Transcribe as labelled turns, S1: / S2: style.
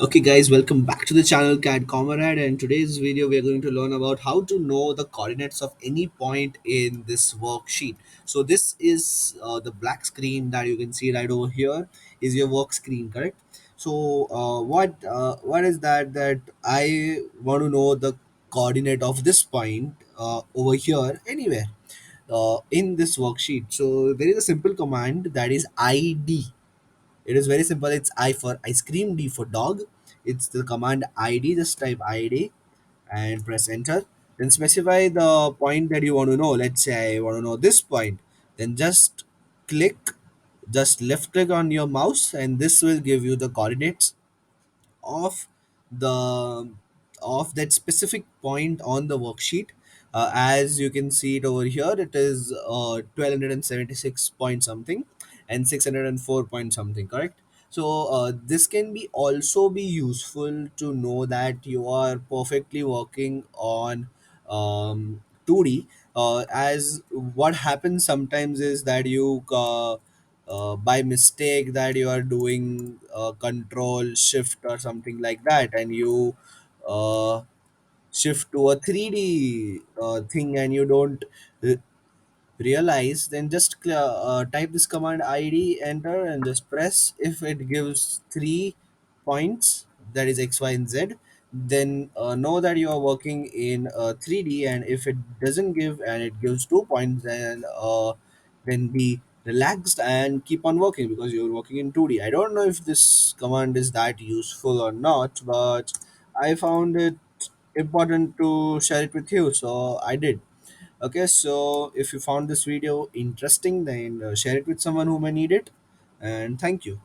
S1: Okay, guys, welcome back to the channel CAD Comrade. And today's video, we are going to learn about how to know the coordinates of any point in this worksheet. So this is the black screen that you can see right over here is your work screen, correct? So what is that I want to know the coordinate of this point over here anywhere in this worksheet. So there is a simple command that is ID. It is very simple. It's I for ice cream, D for dog. It's the command ID. Just type ID and press enter. Then specify the point that you want to know. Let's say I want to know this point. Then click, just left click on your mouse, and this will give you the coordinates of the of that specific point on the worksheet. As you can see it over here, it is 1276 point something and 604 point something, correct? So this can be also be useful to know that you are perfectly working on 2D. As what happens sometimes is that you by mistake that you are doing control shift or something like that, and you uh, shift to a 3D thing and you don't realize, then just type this command ID, enter, and just press. If it gives 3 points, that is X, Y, and Z, then know that you are working in 3D. And if it doesn't give and it gives 2 points, then be relaxed and keep on working because you're working in 2D. I don't know if this command is that useful or not, but I found it important to share it with you, so I did. Okay, so if you found this video interesting, then share it with someone who may need it. And thank you.